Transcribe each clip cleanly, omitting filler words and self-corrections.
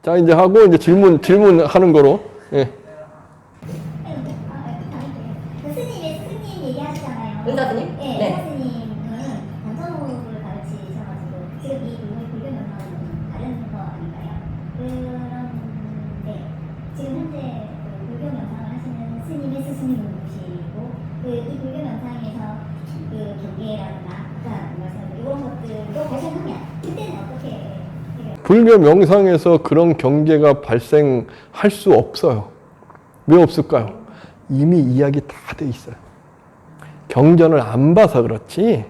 자, 이제 하고 이제 질문하는 거로. 예. 스님 얘기하시잖아요. 은사 스님? 네. 네. 은사 스님은 단전호흡을 가르치셔가지고 지금 이 불교 명상은 다른 거 아닌가요? 그런데 지금 현재 그 불교 명상을 하시는 스님의 스승님을 모시고 이 불교 명상에서 그 경계라든가 아까 말씀하신 이런 것들도 발생하면 그때는 어떻게 불교 명상에서 그런 경계가 발생할 수 없어요. 왜 없을까요? 이미 이야기 다 돼 있어요. 경전을 안 봐서 그렇지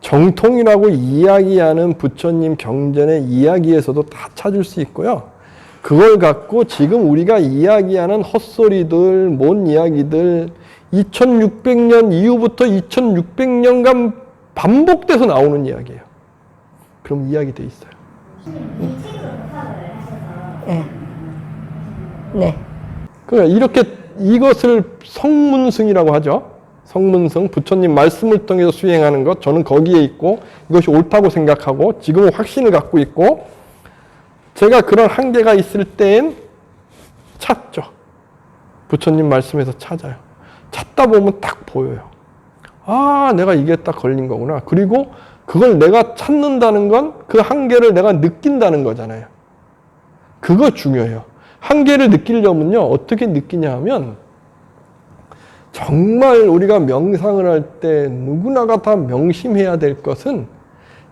정통이라고 이야기하는 부처님 경전의 이야기에서도 다 찾을 수 있고요. 그걸 갖고 지금 우리가 이야기하는 헛소리들, 뭔 이야기들 2600년 이후부터 2600년간 반복돼서 나오는 이야기예요. 그럼 이야기 돼 있어요. 이 책으로 독학을 하셔서 네. 네. 그러니까 이렇게 이것을 성문승이라고 하죠. 성문승, 부처님 말씀을 통해서 수행하는 것, 저는 거기에 있고 이것이 옳다고 생각하고 지금은 확신을 갖고 있고 제가 그런 한계가 있을 때엔 찾죠. 부처님 말씀에서 찾아요. 찾다 보면 딱 보여요. 아, 내가 이게 딱 걸린 거구나. 그리고 그걸 내가 찾는다는 건 그 한계를 내가 느낀다는 거잖아요. 그거 중요해요. 한계를 느끼려면요, 어떻게 느끼냐 하면 정말 우리가 명상을 할 때 누구나가 다 명심해야 될 것은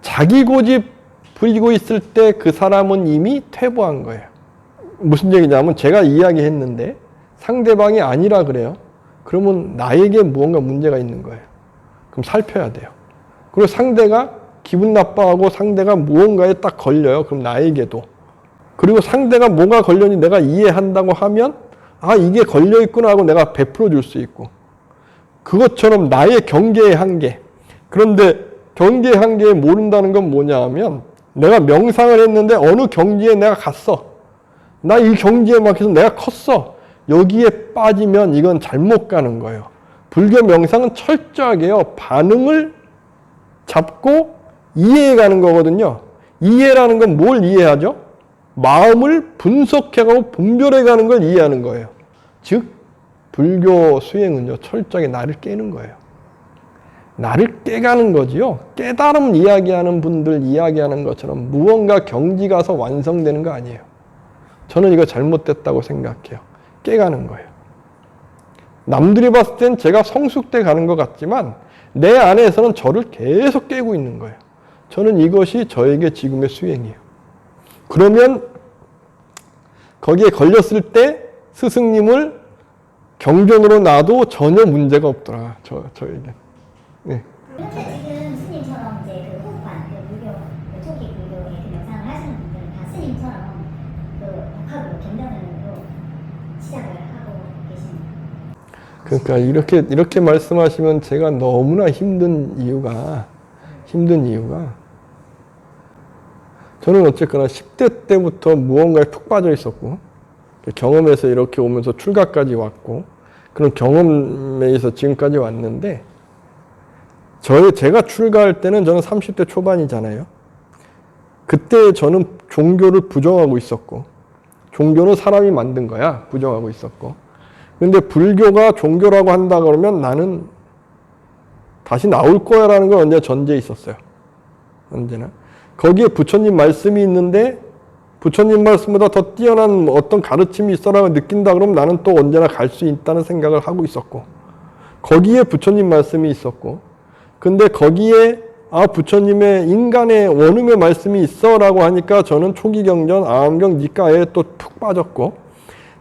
자기 고집 부리고 있을 때 그 사람은 이미 퇴보한 거예요. 무슨 얘기냐면 제가 이야기했는데 상대방이 아니라 그래요. 그러면 나에게 무언가 문제가 있는 거예요. 그럼 살펴야 돼요. 그리고 상대가 기분 나빠하고 상대가 무언가에 딱 걸려요. 그럼 나에게도. 그리고 상대가 뭐가 걸렸니 내가 이해한다고 하면 아, 이게 걸려있구나 하고 내가 베풀어 줄 수 있고. 그것처럼 나의 경계의 한계. 그런데 경계의 한계에 모른다는 건 뭐냐 하면 내가 명상을 했는데 어느 경지에 내가 갔어. 나 이 경지에 막혀서 내가 컸어. 여기에 빠지면 이건 잘못 가는 거예요. 불교 명상은 철저하게요. 반응을 잡고 이해해 가는 거거든요. 이해라는 건 뭘 이해하죠? 마음을 분석해가고 분별해 가는 걸 이해하는 거예요. 즉 불교 수행은요. 철저하게 나를 깨는 거예요. 나를 깨가는 거지요. 깨달음 이야기하는 분들 이야기하는 것처럼 무언가 경지 가서 완성되는 거 아니에요. 저는 이거 잘못됐다고 생각해요. 깨가는 거예요. 남들이 봤을 땐 제가 성숙돼 가는 것 같지만 내 안에서는 저를 계속 깨고 있는 거예요. 저는 이것이 저에게 지금의 수행이에요. 그러면 거기에 걸렸을 때 스승님을 경전으로 놔도 전혀 문제가 없더라. 저에게. 네. 현재 지금 스님처럼 이제 그 호흡관, 그 불교, 그 초기 불교의 그 명상을 하시는 분들은 다 스님처럼 그 독학으로 경전으로 시작을 하고 계십니다. 그러니까 이렇게 말씀하시면 제가 너무나 힘든 이유가 저는 어쨌거나 10대 때부터 무언가에 푹 빠져 있었고 경험에서 이렇게 오면서 출가까지 왔고 그런 경험에 의해서 지금까지 왔는데 제가 출가할 때는 저는 30대 초반이잖아요. 그때 저는 종교를 부정하고 있었고 종교는 사람이 만든 거야 부정하고 있었고 근데 불교가 종교라고 한다 그러면 나는 다시 나올 거야 라는 걸 언제나 전제에 있었어요. 언제나. 거기에 부처님 말씀이 있는데 부처님 말씀보다 더 뛰어난 어떤 가르침이 있어라고 느낀다 그러면 나는 또 언제나 갈 수 있다는 생각을 하고 있었고 거기에 부처님 말씀이 있었고 근데 거기에 부처님의 인간의 원음의 말씀이 있어 라고 하니까 저는 초기경전, 아함경, 니까에 또 푹 빠졌고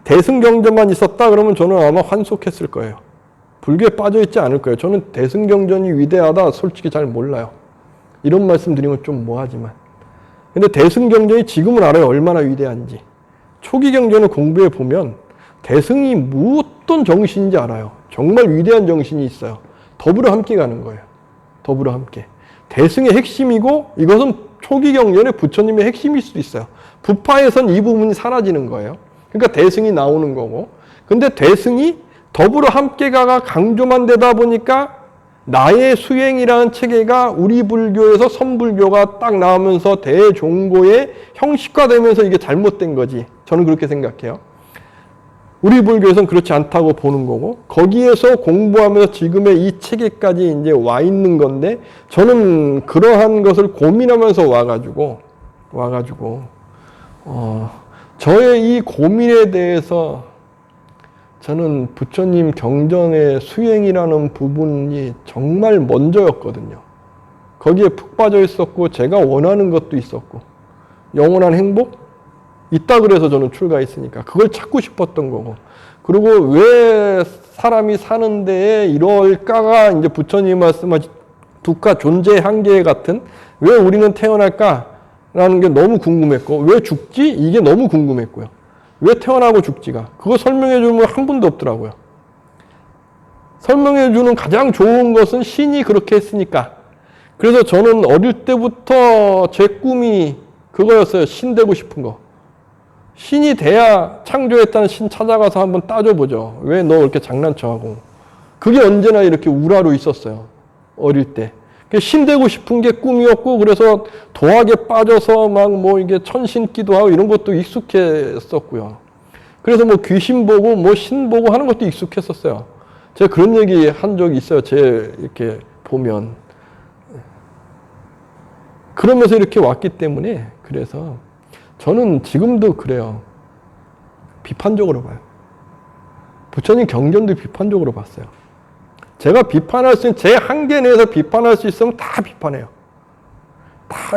대승경전만 있었다 그러면 저는 아마 환속했을 거예요. 불교에 빠져있지 않을 거예요. 저는 대승경전이 위대하다 솔직히 잘 몰라요. 이런 말씀 드리면 좀 뭐하지만 근데 대승경전이 지금은 알아요. 얼마나 위대한지. 초기경전을 공부해 보면 대승이 어떤 정신인지 알아요. 정말 위대한 정신이 있어요. 더불어 함께 가는 거예요. 더불어 함께. 대승의 핵심이고 이것은 초기경전의 부처님의 핵심일 수도 있어요. 부파에선 이 부분이 사라지는 거예요. 그러니까 대승이 나오는 거고 근데 대승이 더불어 함께 가가 강조만 되다 보니까 나의 수행이라는 체계가 우리 불교에서 선불교가 딱 나오면서 대종고의 형식화되면서 이게 잘못된 거지. 저는 그렇게 생각해요. 우리 불교에서는 그렇지 않다고 보는 거고, 거기에서 공부하면서 지금의 이 체계까지 이제 와 있는 건데, 저는 그러한 것을 고민하면서 와가지고, 저의 이 고민에 대해서 저는 부처님 경전의 수행이라는 부분이 정말 먼저였거든요. 거기에 푹 빠져 있었고, 제가 원하는 것도 있었고, 영원한 행복? 있다 그래서 저는 출가했으니까 그걸 찾고 싶었던 거고, 그리고 왜 사람이 사는 데에 이럴까가 이제 부처님 말씀하신 두카 존재의 한계 같은, 왜 우리는 태어날까라는 게 너무 궁금했고, 왜 죽지? 이게 너무 궁금했고요. 왜 태어나고 죽지가? 그거 설명해 주는 한 분도 없더라고요. 설명해 주는 가장 좋은 것은 신이 그렇게 했으니까. 그래서 저는 어릴 때부터 제 꿈이 그거였어요. 신 되고 싶은 거. 신이 돼야 창조했다는 신 찾아가서 한번 따져보죠. 왜 너 이렇게 장난쳐하고. 그게 언제나 이렇게 우라로 있었어요. 어릴 때. 신 되고 싶은 게 꿈이었고, 그래서 도학에 빠져서 막 뭐 이게 천신기도 하고 이런 것도 익숙했었고요. 그래서 뭐 귀신 보고 뭐 신 보고 하는 것도 익숙했었어요. 제가 그런 얘기 한 적이 있어요. 제 이렇게 보면. 그러면서 이렇게 왔기 때문에, 그래서 저는 지금도 그래요. 비판적으로 봐요. 부처님 경전도 비판적으로 봤어요. 제가 비판할 수 있는, 제 한계 내에서 비판할 수 있으면 다 비판해요.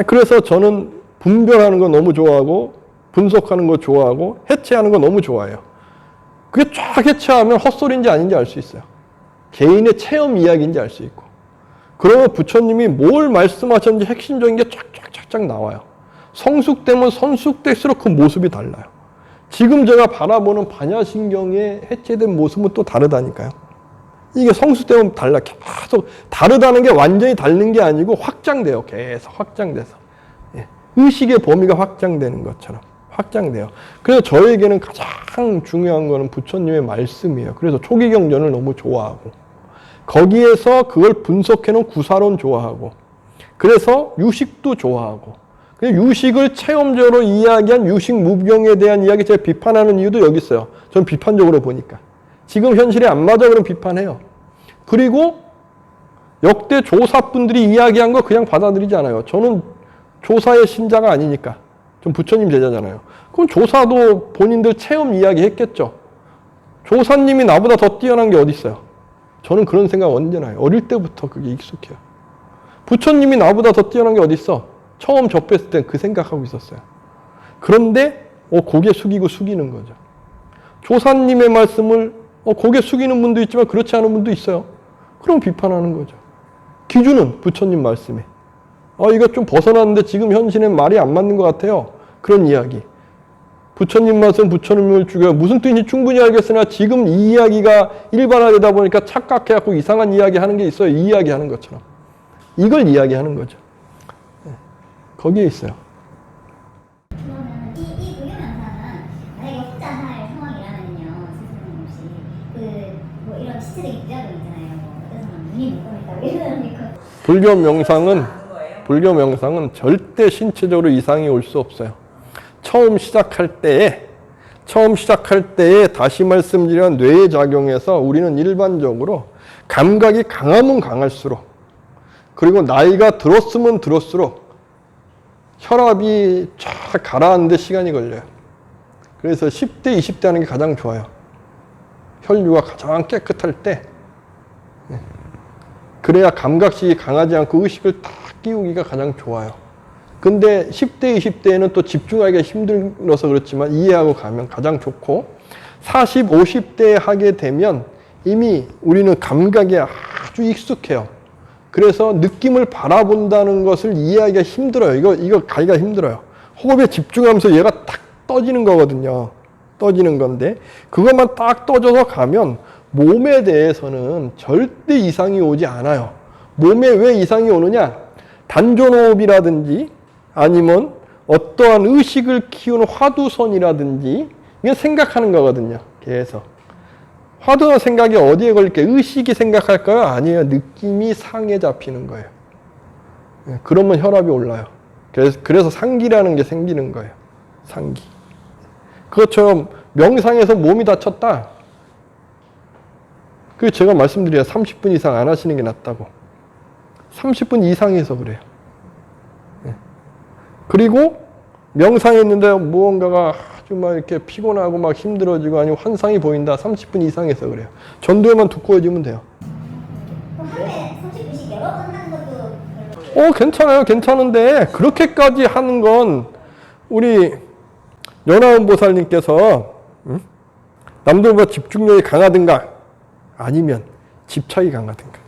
그래서 저는 분별하는 거 너무 좋아하고, 분석하는 거 좋아하고, 해체하는 거 너무 좋아해요. 그게 쫙 해체하면 헛소리인지 아닌지 알 수 있어요. 개인의 체험 이야기인지 알 수 있고. 그러면 부처님이 뭘 말씀하셨는지 핵심적인 게 쫙쫙쫙쫙 나와요. 성숙되면 성숙될수록 그 모습이 달라요. 지금 제가 바라보는 반야신경의 해체된 모습은 또 다르다니까요. 이게 성숙되면 달라. 계속 다르다는 게 완전히 다른 게 아니고 확장돼요. 계속 확장돼서. 의식의 범위가 확장되는 것처럼 확장돼요. 그래서 저에게는 가장 중요한 거는 부처님의 말씀이에요. 그래서 초기 경전을 너무 좋아하고, 거기에서 그걸 분석해놓은 구사론 좋아하고, 그래서 유식도 좋아하고, 유식을 체험적으로 이야기한 유식 무병에 대한 이야기 제가 비판하는 이유도 여기 있어요. 전 비판적으로 보니까. 지금 현실에 안 맞아 그러면 비판해요. 그리고 역대 조사분들이 이야기한 거 그냥 받아들이지 않아요. 저는 조사의 신자가 아니니까. 전 부처님 제자잖아요. 그럼 조사도 본인들 체험 이야기 했겠죠. 조사님이 나보다 더 뛰어난 게 어디 있어요. 저는 그런 생각 언제나 해요. 어릴 때부터 그게 익숙해요. 부처님이 나보다 더 뛰어난 게 어디 있어. 처음 접했을 땐 그 생각하고 있었어요. 그런데 고개 숙이고 숙이는 거죠. 조사님의 말씀을 고개 숙이는 분도 있지만 그렇지 않은 분도 있어요. 그럼 비판하는 거죠. 기준은 부처님 말씀에. 이거 좀 벗어났는데 지금 현실엔 말이 안 맞는 것 같아요. 그런 이야기. 부처님 말씀 부처님을 죽여요. 무슨 뜻인지 충분히 알겠으나 지금 이 이야기가 일반화되다 보니까 착각해갖고 이상한 이야기 하는 게 있어요. 이 이야기 하는 것처럼. 이걸 이야기하는 거죠. 거기에 있어요. 그러면 이 불교명상은 만약에 혼자 할 상황이라면요, 스스로님 없이 뭐 이런 시체적인 부작용 있잖아요. 어떤 사람은 눈이 무거웠다고 이런 사람이 있고. 불교 명상은 절대 신체적으로 이상이 올 수 없어요. 처음 시작할 때에 다시 말씀드린 뇌에 작용해서 우리는 일반적으로 감각이 강하면 강할수록, 그리고 나이가 들었으면 들었수록 혈압이 쫙 가라앉는데 시간이 걸려요. 그래서 10대, 20대 하는 게 가장 좋아요. 혈류가 가장 깨끗할 때. 그래야 감각식이 강하지 않고 의식을 딱 끼우기가 가장 좋아요. 근데 10대, 20대에는 또 집중하기가 힘들어서 그렇지만 이해하고 가면 가장 좋고, 40, 50대에 하게 되면 이미 우리는 감각에 아주 익숙해요. 그래서 느낌을 바라본다는 것을 이해하기가 힘들어요. 이거 가기가 힘들어요. 호흡에 집중하면서 얘가 딱 떠지는 거거든요. 떠지는 건데, 그것만 딱 떠져서 가면 몸에 대해서는 절대 이상이 오지 않아요. 몸에 왜 이상이 오느냐? 단전호흡이라든지 아니면 어떠한 의식을 키우는 화두선이라든지, 이게 생각하는 거거든요. 계속. 화두와 생각이 어디에 걸릴게? 의식이 생각할까요? 아니에요. 느낌이 상에 잡히는 거예요. 그러면 혈압이 올라요. 그래서 상기라는 게 생기는 거예요. 상기. 그것처럼 명상에서 몸이 다쳤다. 그 제가 말씀드려요. 30분 이상 안 하시는 게 낫다고. 30분 이상해서 그래요. 그리고 명상했는데 무언가가 아주 막 이렇게 피곤하고 막 힘들어지고 아니면 환상이 보인다. 30분 이상해서 그래요. 전도에만 두꺼워지면 돼요. 하루에 30분씩 여러 번 하는 것도 괜찮아요. 괜찮은데 그렇게까지 하는 건 우리 연화원 보살님께서 남들보다 집중력이 강하든가 아니면 집착이 강하든가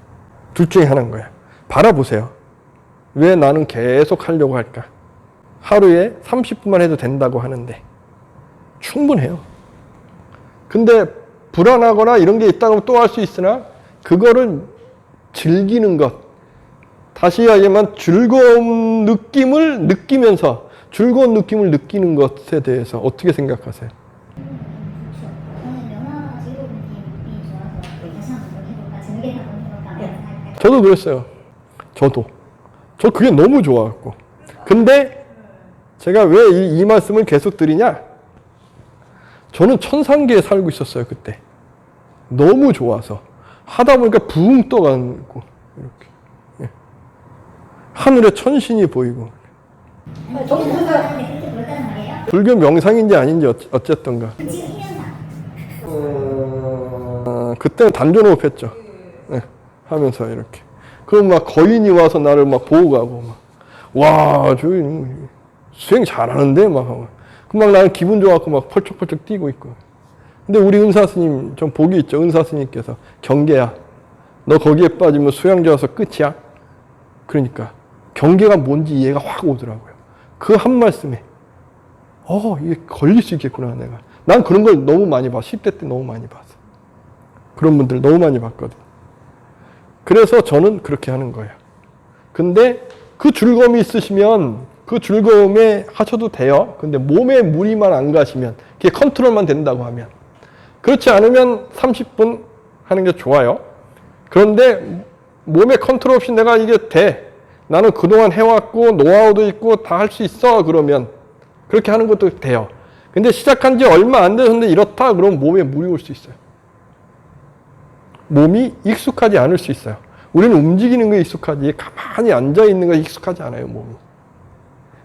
둘 중에 하나인 거야. 바라보세요. 왜 나는 계속 하려고 할까? 하루에 30분만 해도 된다고 하는데 충분해요. 근데 불안하거나 이런 게 있다고 또 할 수 있으나 그거를 즐기는 것, 다시 이야기하면 즐거운 느낌을 느끼면서 즐거운 느낌을 느끼는 것에 대해서 어떻게 생각하세요? 저는 영화 즐거운 느낌이 좋아서 다시 한번 해볼까 재밌게 한번 해볼까 저도 그랬어요. 저 그게 너무 좋아갖고. 근데 제가 왜 이 말씀을 계속 드리냐? 저는 천상계에 살고 있었어요, 그때. 너무 좋아서. 하다 보니까 붕 떠가고, 이렇게. 예. 하늘에 천신이 보이고. 저는 하는데 그렇게 그렇다는 말이에요? 불교 명상인지 아닌지 어쨌던가. 지금 1년 그때는 단전호흡 했죠. 예. 하면서 이렇게. 그럼 막 거인이 와서 나를 막 보고 가고, 막. 와, 저기 수행 잘하는데? 막 나는 기분 좋아갖고 막 펄쩍펄쩍 뛰고 있고. 근데 우리 은사 스님, 좀 복이 있죠. 은사 스님께서 경계야. 너 거기에 빠지면 수양자와서 끝이야. 그러니까 경계가 뭔지 이해가 확 오더라고요. 그 한 말씀에 이게 걸릴 수 있겠구나 내가. 난 그런 걸 너무 많이 봐. 10대 때 너무 많이 봤어. 그런 분들 너무 많이 봤거든. 그래서 저는 그렇게 하는 거예요. 근데 그 즐거움이 있으시면 그 즐거움에 하셔도 돼요. 근데 몸에 무리만 안 가시면, 그게 컨트롤만 된다고 하면. 그렇지 않으면 30분 하는 게 좋아요. 그런데 몸에 컨트롤 없이 내가 이게 돼. 나는 그동안 해왔고 노하우도 있고 다 할 수 있어. 그러면 그렇게 하는 것도 돼요. 근데 시작한 지 얼마 안 되셨는데 이렇다 그러면 몸에 무리 올 수 있어요. 몸이 익숙하지 않을 수 있어요. 우리는 움직이는 게 익숙하지 가만히 앉아있는 게 익숙하지 않아요, 몸이.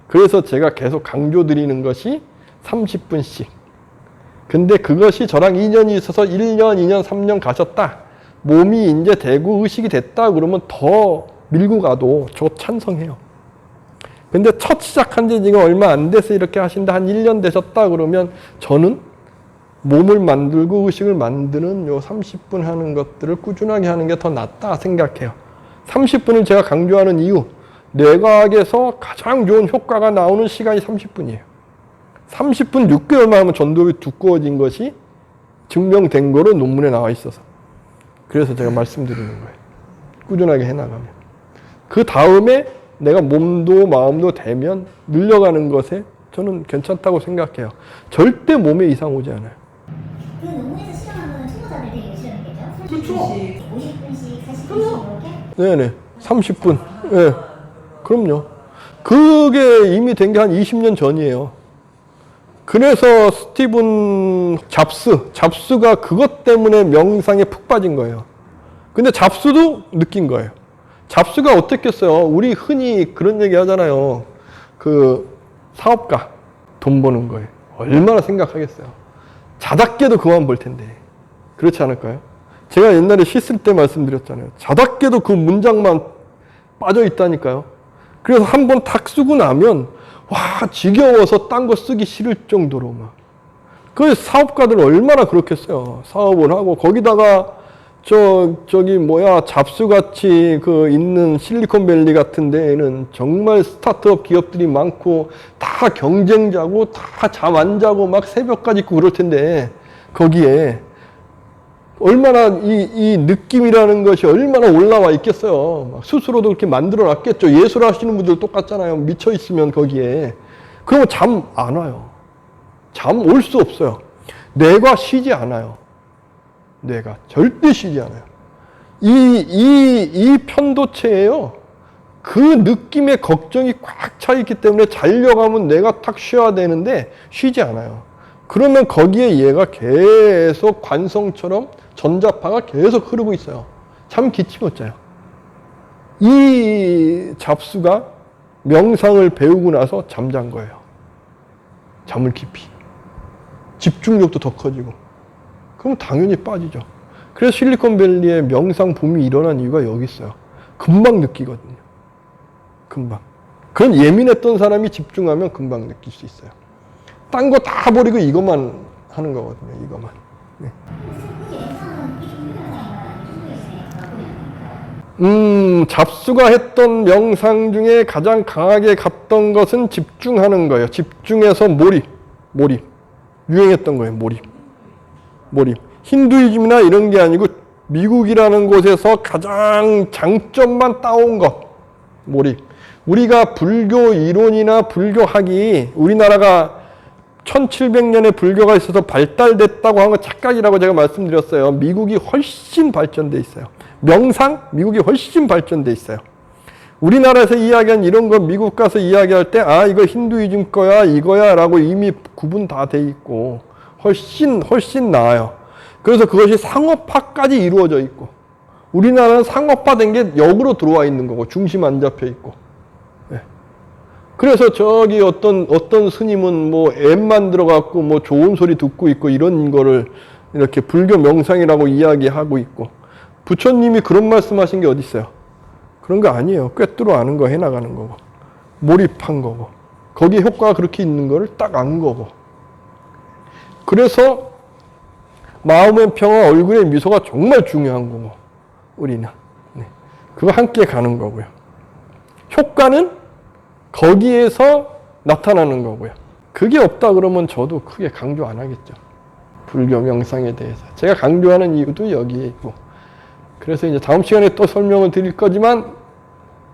그래서 제가 계속 강조드리는 것이 30분씩. 근데 그것이 저랑 인연이 있어서 1년, 2년, 3년 가셨다. 몸이 이제 되고 의식이 됐다 그러면 더 밀고 가도 저 찬성해요. 근데 첫 시작한 지 지금 얼마 안 돼서 이렇게 하신다. 한 1년 되셨다 그러면 저는 몸을 만들고 의식을 만드는 요 30분 하는 것들을 꾸준하게 하는 게 더 낫다 생각해요. 30분을 제가 강조하는 이유, 뇌과학에서 가장 좋은 효과가 나오는 시간이 30분이에요. 30분 6개월만 하면 전도율이 두꺼워진 것이 증명된 거로 논문에 나와 있어서. 그래서 제가 말씀드리는 거예요. 꾸준하게 해나가면. 그 다음에 내가 몸도 마음도 되면 늘려가는 것에 저는 괜찮다고 생각해요. 절대 몸에 이상 오지 않아요. 그 논문에서 실험한 거는 초보자들 되게 실험했겠죠? 그렇죠. 50분씩, 40분씩 이렇게? 네네. 30분. 네. 그럼요. 그게 이미 된 게 한 20년 전이에요. 그래서 스티븐 잡스가 그것 때문에 명상에 푹 빠진 거예요. 근데 잡스도 느낀 거예요. 잡스가 어떻겠어요? 우리 흔히 그런 얘기 하잖아요. 그 사업가 돈 버는 거에 얼마나 생각하겠어요. 자다 깨도 그만 벌 텐데. 그렇지 않을까요? 제가 옛날에 씻을 때 말씀드렸잖아요. 자다 깨도 그 문장만 빠져 있다니까요. 그래서 한 번 탁 쓰고 나면 와 지겨워서 딴 거 쓰기 싫을 정도로 막. 그 사업가들 얼마나 그렇겠어요. 사업을 하고 거기다가 잡스같이 그 있는 실리콘밸리 같은 데에는 정말 스타트업 기업들이 많고 다 경쟁자고 다 잠 안 자고 막 새벽까지 있고 그럴 텐데 거기에 얼마나 이 느낌이라는 것이 얼마나 올라와 있겠어요. 막 스스로도 그렇게 만들어 놨겠죠. 예술 하시는 분들 똑같잖아요. 미쳐 있으면 거기에. 그러면 잠 안 와요. 잠 올 수 없어요. 뇌가 쉬지 않아요. 뇌가 절대 쉬지 않아요. 이 편도체예요. 그 느낌의 걱정이 꽉 차 있기 때문에 자려고 하면 뇌가 탁 쉬어야 되는데 쉬지 않아요. 그러면 거기에 얘가 계속 관성처럼 전자파가 계속 흐르고 있어요. 잠 기치 못 자요. 이 잡수가 명상을 배우고 나서 잠잔 거예요. 잠을 깊이. 집중력도 더 커지고. 그럼 당연히 빠지죠. 그래서 실리콘밸리에 명상 붐이 일어난 이유가 여기 있어요. 금방 느끼거든요. 금방. 그런 예민했던 사람이 집중하면 금방 느낄 수 있어요. 딴 거 다 버리고 이것만 하는 거거든요. 이것만. 네. 잡수가 했던 명상 중에 가장 강하게 갔던 것은 집중하는 거예요. 집중해서 몰입. 유행했던 거예요. 몰입. 힌두이즘이나 이런 게 아니고 미국이라는 곳에서 가장 장점만 따온 것. 몰입. 우리가 불교 이론이나 불교학이 우리나라가 1700년에 불교가 있어서 발달됐다고 하는 건 착각이라고 제가 말씀드렸어요. 미국이 훨씬 발전돼 있어요. 명상? 미국이 훨씬 발전돼 있어요. 우리나라에서 이야기한 이런 거 미국 가서 이야기할 때 아 이거 힌두이즘 거야 이거야 라고 이미 구분 다 돼 있고 훨씬 나아요. 그래서 그것이 상업화까지 이루어져 있고 우리나라는 상업화된 게 역으로 들어와 있는 거고 중심 안 잡혀 있고. 네. 그래서 저기 어떤 스님은 뭐 앱만 들어갖고 뭐 좋은 소리 듣고 있고 이런 거를 이렇게 불교 명상이라고 이야기하고 있고 부처님이 그런 말씀하신 게 어디 있어요? 그런 거 아니에요. 꿰뚫어 아는 거 해나가는 거고 몰입한 거고 거기에 효과가 그렇게 있는 거를 딱 안 거고 그래서 마음의 평화 얼굴의 미소가 정말 중요한 거고 우리는 네. 그거 함께 가는 거고요. 효과는 거기에서 나타나는 거고요. 그게 없다 그러면 저도 크게 강조 안 하겠죠. 불교 명상에 대해서 제가 강조하는 이유도 여기에 있고 그래서 이제 다음 시간에 또 설명을 드릴 거지만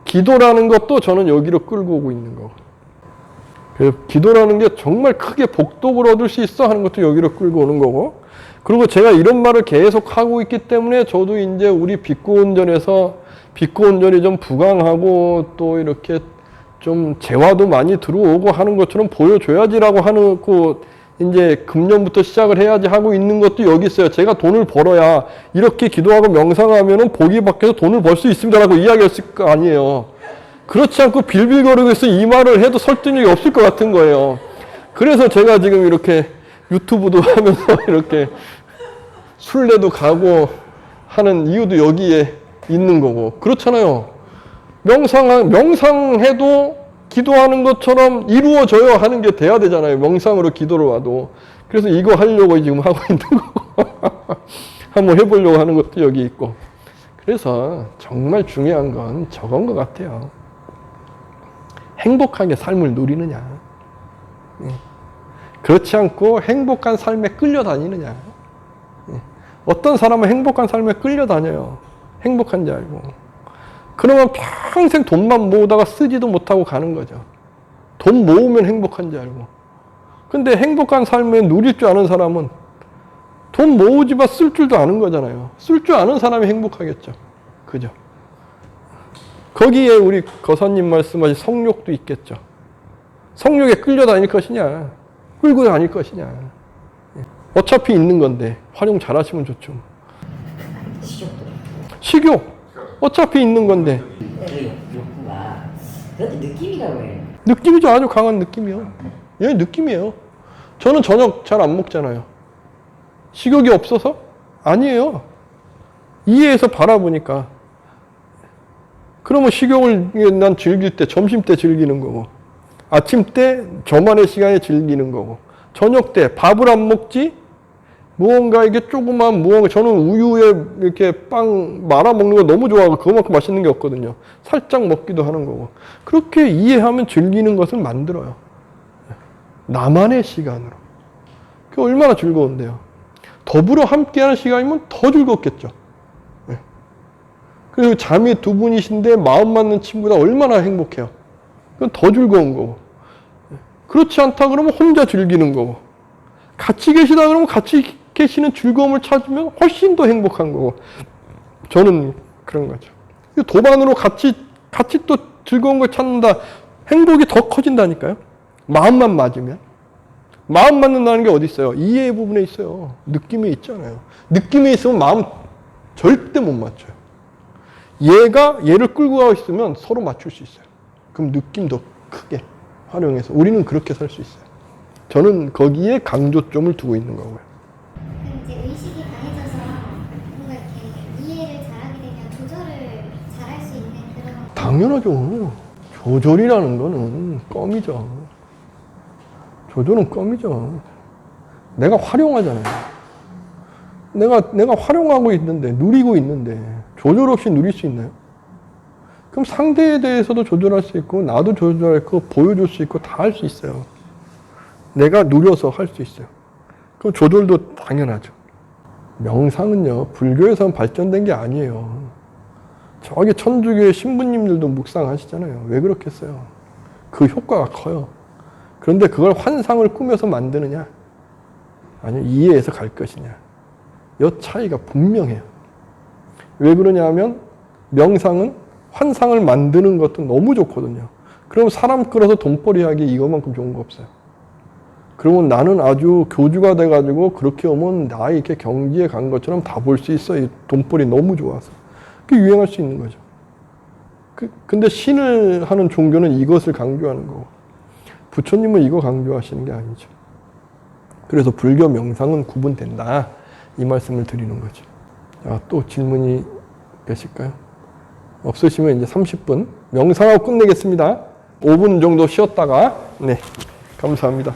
기도라는 것도 저는 여기로 끌고 오고 있는 거고 그래서 기도라는 게 정말 크게 복덕을 얻을 수 있어 하는 것도 여기로 끌고 오는 거고 그리고 제가 이런 말을 계속 하고 있기 때문에 저도 이제 우리 비구원전에서 비구원전이 좀 부강하고 또 이렇게 좀 재화도 많이 들어오고 하는 것처럼 보여줘야지라고 하는 그 이제 금년부터 시작을 해야지 하고 있는 것도 여기 있어요. 제가 돈을 벌어야 이렇게 기도하고 명상하면은 복이 밖에서 돈을 벌 수 있습니다라고 이야기했을 거 아니에요. 그렇지 않고 빌빌거리고 있어 이 말을 해도 설득력이 없을 것 같은 거예요. 그래서 제가 지금 이렇게 유튜브도 하면서 이렇게 순례도 가고 하는 이유도 여기에 있는 거고 그렇잖아요. 명상해도 기도하는 것처럼 이루어져야 하는 게 돼야 되잖아요. 명상으로 기도를 와도. 그래서 이거 하려고 지금 하고 있는 거고 한번 해보려고 하는 것도 여기 있고 그래서 정말 중요한 건 저건 것 같아요. 행복하게 삶을 누리느냐 그렇지 않고 행복한 삶에 끌려다니느냐 어떤 사람은 행복한 삶에 끌려다녀요. 행복한지 알고 그러면 평생 돈만 모으다가 쓰지도 못하고 가는 거죠. 돈 모으면 행복한지 알고. 근데 행복한 삶에 누릴 줄 아는 사람은 돈 모으지만 쓸 줄도 아는 거잖아요. 쓸 줄 아는 사람이 행복하겠죠. 그죠? 거기에 우리 거사님 말씀하신 성욕도 있겠죠. 성욕에 끌려다닐 것이냐 끌고 다닐 것이냐 어차피 있는 건데 활용 잘 하시면 좋죠. 식욕 어차피 있는 건데. 욕구가 그것도 느낌이라고 해요. 느낌이죠. 아주 강한 느낌이요. 얘 느낌이에요. 저는 저녁 잘 안 먹잖아요. 식욕이 없어서? 아니에요. 이해해서 바라보니까. 그러면 식욕을 난 즐길 때 점심 때 즐기는 거고 아침 때 저만의 시간에 즐기는 거고 저녁 때 밥을 안 먹지 무언가 이게 조그만 무언가 저는 우유에 이렇게 빵 말아 먹는 거 너무 좋아하고 그거만큼 맛있는 게 없거든요. 살짝 먹기도 하는 거고 그렇게 이해하면 즐기는 것을 만들어요. 나만의 시간으로. 그게 얼마나 즐거운데요. 더불어 함께하는 시간이면 더 즐겁겠죠. 그리고 잠이 두 분이신데 마음 맞는 친구다 얼마나 행복해요. 그건 더 즐거운 거고 그렇지 않다 그러면 혼자 즐기는 거고 같이 계시다 그러면 같이 계시는 즐거움을 찾으면 훨씬 더 행복한 거고, 저는 그런 거죠. 도반으로 같이 또 즐거운 걸 찾는다. 행복이 더 커진다니까요. 마음만 맞으면. 마음 맞는다는 게 어디 있어요? 이해 부분에 있어요. 느낌에 있잖아요. 느낌에 있으면 마음 절대 못 맞춰요. 얘가 얘를 끌고 가고 있으면 서로 맞출 수 있어요. 그럼 느낌 더 크게 활용해서 우리는 그렇게 살 수 있어요. 저는 거기에 강조점을 두고 있는 거고요. 그럼 이제 의식이 강해져서 뭔가 이렇게 이해를 잘하게 되면 조절을 잘할 수 있는 그런. 당연하죠. 조절이라는 거는 껌이죠. 조절은 껌이죠. 내가 활용하잖아요. 내가 활용하고 있는데, 누리고 있는데, 조절 없이 누릴 수 있나요? 그럼 상대에 대해서도 조절할 수 있고, 나도 조절할 거 보여줄 수 있고, 다 할 수 있어요. 내가 누려서 할 수 있어요. 그럼 조절도 당연하죠. 명상은요, 불교에서는 발전된 게 아니에요. 저기 천주교의 신부님들도 묵상하시잖아요. 왜 그렇겠어요? 그 효과가 커요. 그런데 그걸 환상을 꾸며서 만드느냐? 아니면 이해해서 갈 것이냐? 이 차이가 분명해요. 왜 그러냐 하면 명상은 환상을 만드는 것도 너무 좋거든요. 그럼 사람 끌어서 돈벌이 하기 이것만큼 좋은 거 없어요. 그러면 나는 아주 교주가 돼가지고 그렇게 오면 나 이렇게 경지에 간 것처럼 다 볼 수 있어. 이 돈벌이 너무 좋아서. 그게 유행할 수 있는 거죠. 근데 신을 하는 종교는 이것을 강조하는 거고, 부처님은 이거 강조하시는 게 아니죠. 그래서 불교 명상은 구분된다. 이 말씀을 드리는 거죠. 자, 또 질문이 계실까요? 없으시면 이제 30분 명상하고 끝내겠습니다. 5분 정도 쉬었다가, 네, 감사합니다.